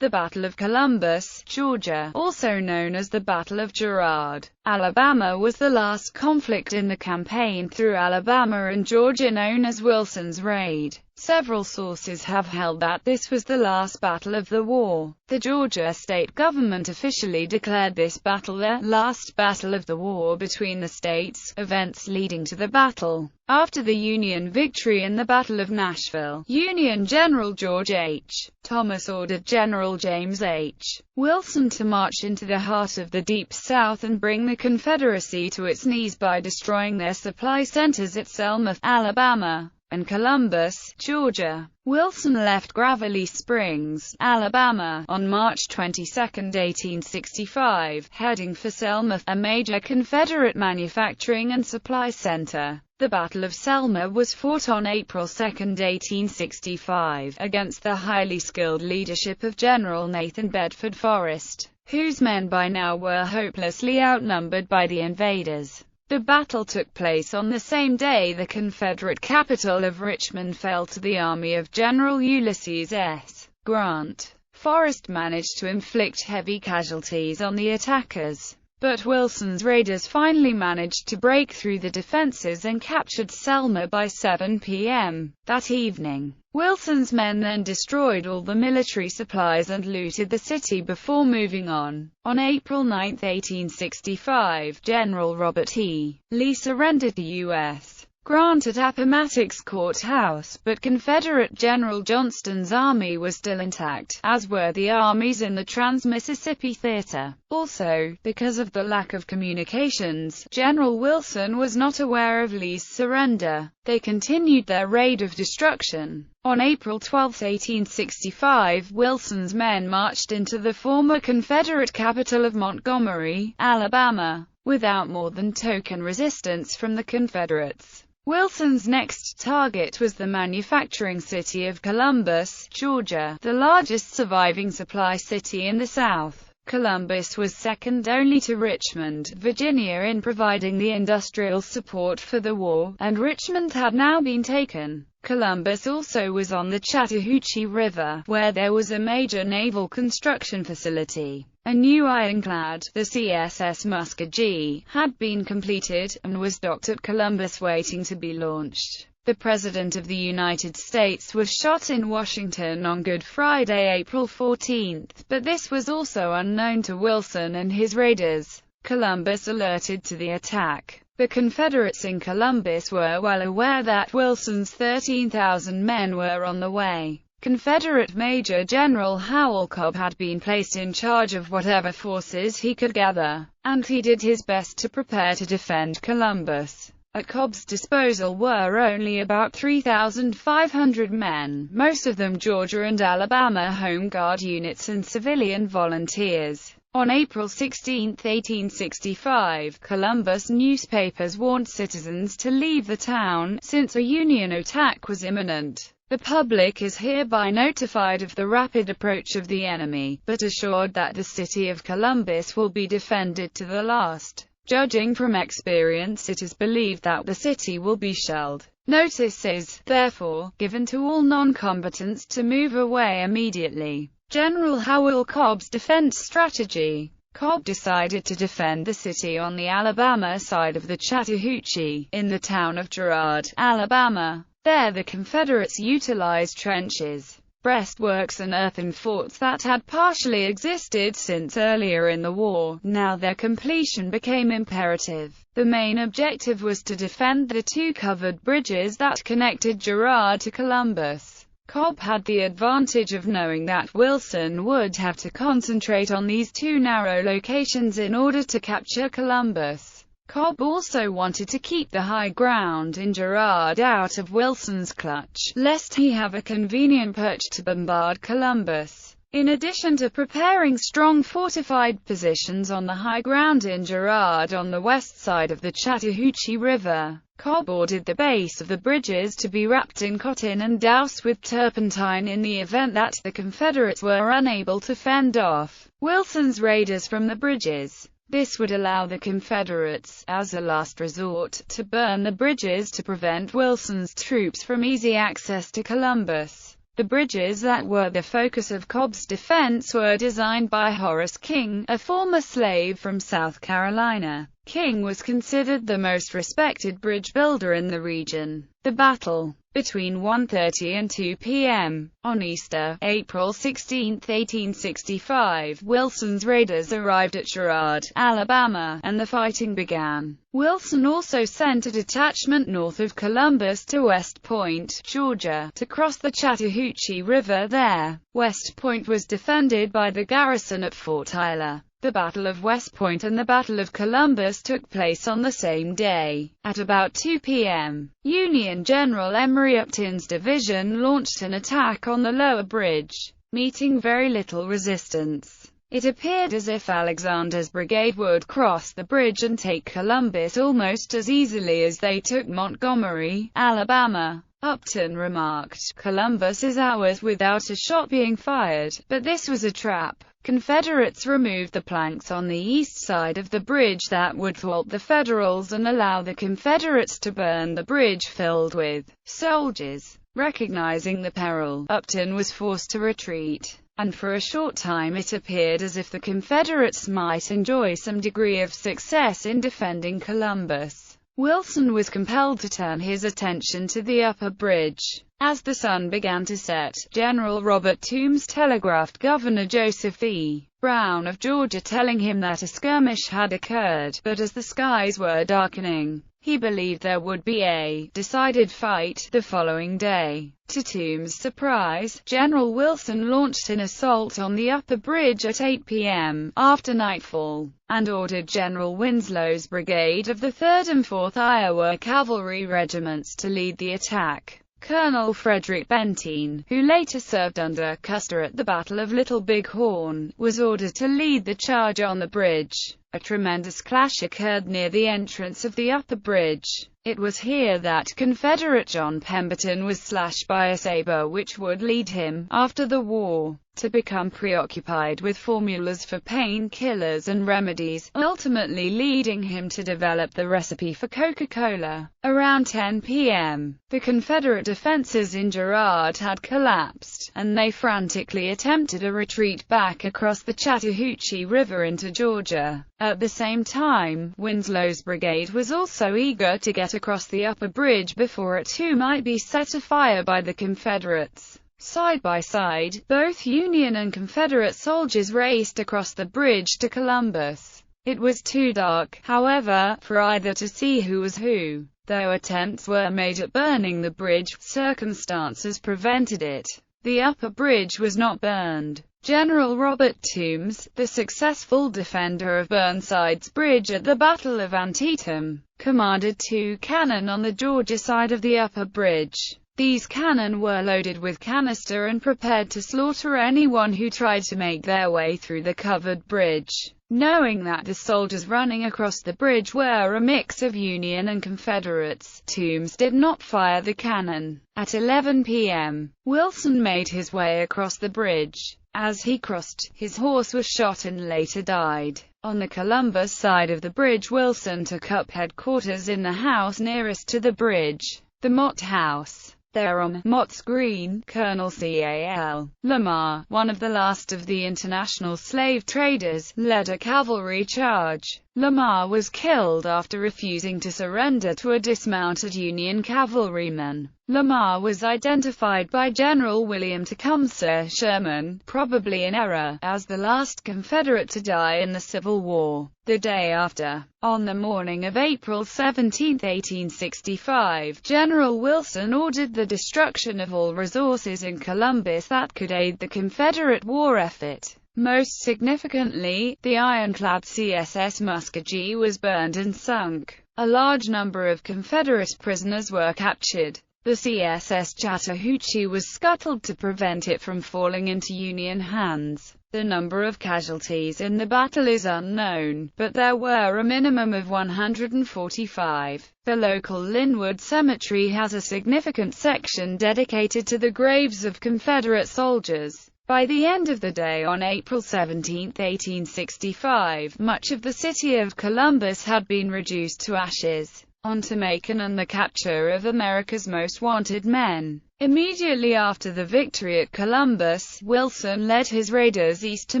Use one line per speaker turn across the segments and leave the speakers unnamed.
The Battle of Columbus, Georgia, also known as the Battle of Girard, Alabama, was the last conflict in the campaign through Alabama and Georgia known as Wilson's Raid. Several sources have held that this was the last battle of the war. The Georgia state government officially declared this battle the last battle of the war between the states. Events leading to the battle. After the Union victory in the Battle of Nashville, Union General George H. Thomas ordered General James H. Wilson to march into the heart of the Deep South and bring the Confederacy to its knees by destroying their supply centers at Selma, Alabama, and Columbus, Georgia. Wilson left Gravelly Springs, Alabama, on March 22, 1865, heading for Selma, a major Confederate manufacturing and supply center. The Battle of Selma was fought on April 2, 1865, against the highly skilled leadership of General Nathan Bedford Forrest, whose men by now were hopelessly outnumbered by the invaders. The battle took place on the same day the Confederate capital of Richmond fell to the army of General Ulysses S. Grant. Forrest managed to inflict heavy casualties on the attackers, but Wilson's raiders finally managed to break through the defenses and captured Selma by 7 p.m. that evening. Wilson's men then destroyed all the military supplies and looted the city before moving on. On April 9, 1865, General Robert E. Lee surrendered to U.S. Grant at Appomattox Courthouse, but Confederate General Johnston's army was still intact, as were the armies in the Trans-Mississippi Theater. Also, because of the lack of communications, General Wilson was not aware of Lee's surrender. They continued their raid of destruction. On April 12, 1865, Wilson's men marched into the former Confederate capital of Montgomery, Alabama, without more than token resistance from the Confederates. Wilson's next target was the manufacturing city of Columbus, Georgia, the largest surviving supply city in the South. Columbus was second only to Richmond, Virginia in providing the industrial support for the war, and Richmond had now been taken. Columbus also was on the Chattahoochee River, where there was a major naval construction facility. A new ironclad, the CSS Muskogee, had been completed, and was docked at Columbus waiting to be launched. The President of the United States was shot in Washington on Good Friday, April 14, but this was also unknown to Wilson and his raiders. Columbus alerted to the attack. The Confederates in Columbus were well aware that Wilson's 13,000 men were on the way. Confederate Major General Howell Cobb had been placed in charge of whatever forces he could gather, and he did his best to prepare to defend Columbus. At Cobb's disposal were only about 3,500 men, most of them Georgia and Alabama Home Guard units and civilian volunteers. On April 16, 1865, Columbus newspapers warned citizens to leave the town, since a Union attack was imminent. The public is hereby notified of the rapid approach of the enemy, but assured that the city of Columbus will be defended to the last. Judging from experience, it is believed that the city will be shelled. Notice is, therefore, given to all non-combatants to move away immediately. General Howell Cobb's defense strategy. Cobb decided to defend the city on the Alabama side of the Chattahoochee, in the town of Girard, Alabama. There the Confederates utilized trenches, breastworks and earthen forts that had partially existed since earlier in the war. Now their completion became imperative. The main objective was to defend the two covered bridges that connected Girard to Columbus. Cobb had the advantage of knowing that Wilson would have to concentrate on these two narrow locations in order to capture Columbus. Cobb also wanted to keep the high ground in Girard out of Wilson's clutch, lest he have a convenient perch to bombard Columbus. In addition to preparing strong fortified positions on the high ground in Girard on the west side of the Chattahoochee River, Cobb ordered the base of the bridges to be wrapped in cotton and doused with turpentine in the event that the Confederates were unable to fend off Wilson's raiders from the bridges. This would allow the Confederates, as a last resort, to burn the bridges to prevent Wilson's troops from easy access to Columbus. The bridges that were the focus of Cobb's defense were designed by Horace King, a former slave from South Carolina. King was considered the most respected bridge builder in the region. The battle, between 1:30 and 2 p.m. on Easter, April 16, 1865, Wilson's raiders arrived at Girard, Alabama, and the fighting began. Wilson also sent a detachment north of Columbus to West Point, Georgia, to cross the Chattahoochee River there. West Point was defended by the garrison at Fort Tyler. The Battle of West Point and the Battle of Columbus took place on the same day. At about 2 p.m., Union General Emory Upton's division launched an attack on the lower bridge, meeting very little resistance. It appeared as if Alexander's brigade would cross the bridge and take Columbus almost as easily as they took Montgomery, Alabama. Upton remarked, "Columbus is ours without a shot being fired," but this was a trap. Confederates removed the planks on the east side of the bridge that would thwart the Federals and allow the Confederates to burn the bridge filled with soldiers. Recognizing the peril, Upton was forced to retreat, and for a short time it appeared as if the Confederates might enjoy some degree of success in defending Columbus. Wilson was compelled to turn his attention to the upper bridge. As the sun began to set, General Robert Toombs telegraphed Governor Joseph E. Brown of Georgia telling him that a skirmish had occurred, but as the skies were darkening, he believed there would be a decided fight the following day. To Toombs' surprise, General Wilson launched an assault on the upper bridge at 8 p.m. after nightfall, and ordered General Winslow's brigade of the 3rd and 4th Iowa Cavalry Regiments to lead the attack. Colonel Frederick Benteen, who later served under Custer at the Battle of Little Big Horn, was ordered to lead the charge on the bridge. A tremendous clash occurred near the entrance of the upper bridge. It was here that Confederate John Pemberton was slashed by a saber, which would lead him, after the war, to become preoccupied with formulas for painkillers and remedies, ultimately leading him to develop the recipe for Coca-Cola. Around 10 p.m., the Confederate defenses in Girard had collapsed, and they frantically attempted a retreat back across the Chattahoochee River into Georgia. At the same time, Winslow's brigade was also eager to get across the upper bridge before it too might be set afire by the Confederates. Side by side, both Union and Confederate soldiers raced across the bridge to Columbus. It was too dark, however, for either to see who was who. Though attempts were made at burning the bridge, circumstances prevented it. The upper bridge was not burned. General Robert Toombs, the successful defender of Burnside's bridge at the Battle of Antietam, commanded 2 cannon on the Georgia side of the upper bridge. These cannon were loaded with canister and prepared to slaughter anyone who tried to make their way through the covered bridge. Knowing that the soldiers running across the bridge were a mix of Union and Confederates, Toombs did not fire the cannon. At 11 p.m., Wilson made his way across the bridge. As he crossed, his horse was shot and later died. On the Columbus side of the bridge, Wilson took up headquarters in the house nearest to the bridge, the Mott House. There on Mott's Green, Colonel C.A.L. Lamar, one of the last of the international slave traders, led a cavalry charge. Lamar was killed after refusing to surrender to a dismounted Union cavalryman. Lamar was identified by General William Tecumseh Sherman, probably in error, as the last Confederate to die in the Civil War. The day after, on the morning of April 17, 1865, General Wilson ordered the destruction of all resources in Columbus that could aid the Confederate war effort. Most significantly, the ironclad CSS Muskogee was burned and sunk. A large number of Confederate prisoners were captured. The CSS Chattahoochee was scuttled to prevent it from falling into Union hands. The number of casualties in the battle is unknown, but there were a minimum of 145. The local Linwood Cemetery has a significant section dedicated to the graves of Confederate soldiers. By the end of the day on April 17, 1865, much of the city of Columbus had been reduced to ashes. onto Macon and the capture of America's most wanted men. Immediately after the victory at Columbus, Wilson led his raiders east to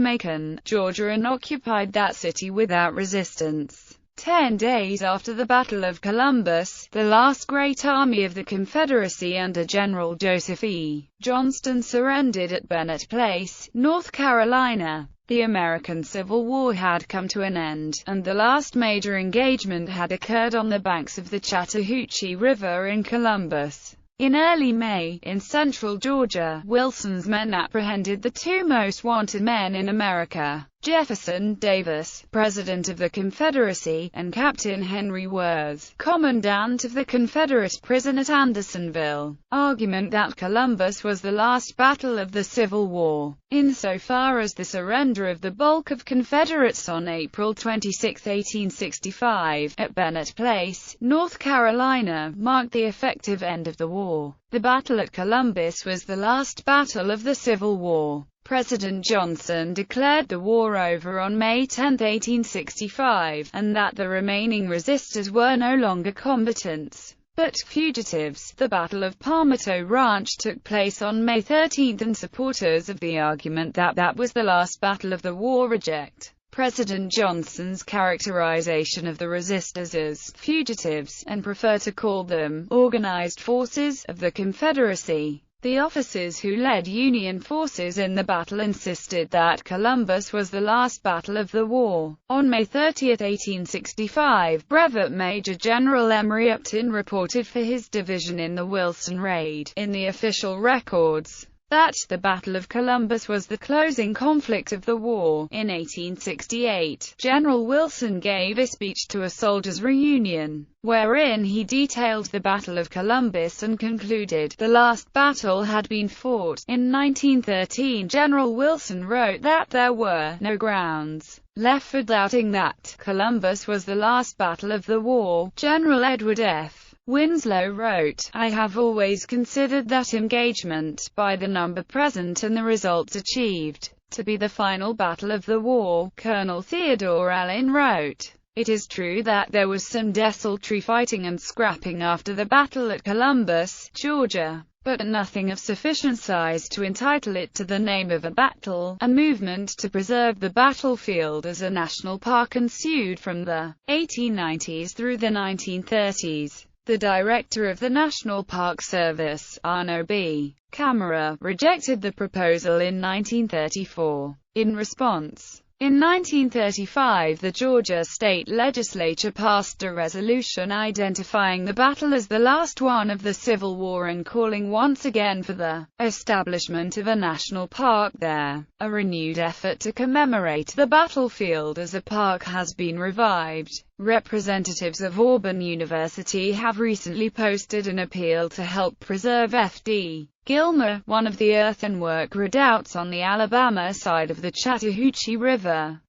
Macon, Georgia, and occupied that city without resistance. 10 days after the Battle of Columbus, the last great army of the Confederacy under General Joseph E. Johnston surrendered at Bennett Place, North Carolina. The American Civil War had come to an end, and the last major engagement had occurred on the banks of the Chattahoochee River in Columbus. In early May, in central Georgia, Wilson's men apprehended the two most wanted men in America, Jefferson Davis, President of the Confederacy, and Captain Henry Wirz, Commandant of the Confederate prison at Andersonville. Argument that Columbus was the last battle of the Civil War, insofar as the surrender of the bulk of Confederates on April 26, 1865, at Bennett Place, North Carolina, marked the effective end of the war. The battle at Columbus was the last battle of the Civil War. President Johnson declared the war over on May 10, 1865, and that the remaining resistors were no longer combatants, but fugitives. The Battle of Palmetto Ranch took place on May 13, and supporters of the argument that that was the last battle of the war reject President Johnson's characterization of the resistors as fugitives, and prefer to call them organized forces of the Confederacy. The officers who led Union forces in the battle insisted that Columbus was the last battle of the war. On May 30, 1865, Brevet Major General Emory Upton reported for his division in the Wilson raid, in the official records, that the Battle of Columbus was the closing conflict of the war. In 1868, General Wilson gave a speech to a soldiers' reunion, wherein he detailed the Battle of Columbus and concluded the last battle had been fought. In 1913, General Wilson wrote that there were no grounds left for doubting that Columbus was the last battle of the war. General Edward F. Winslow wrote, "I have always considered that engagement, by the number present and the results achieved, to be the final battle of the war." Colonel Theodore Allen wrote, "It is true that there was some desultory fighting and scrapping after the battle at Columbus, Georgia, but nothing of sufficient size to entitle it to the name of a battle." A movement to preserve the battlefield as a national park ensued from the 1890s through the 1930s. The director of the National Park Service, Arno B. Camara, rejected the proposal in 1934. In response, in 1935 the Georgia state legislature passed a resolution identifying the battle as the last one of the Civil War and calling once again for the establishment of a national park there. A renewed effort to commemorate the battlefield as a park has been revived. Representatives of Auburn University have recently posted an appeal to help preserve F.D. Gilmer, one of the earthenwork redoubts on the Alabama side of the Chattahoochee River.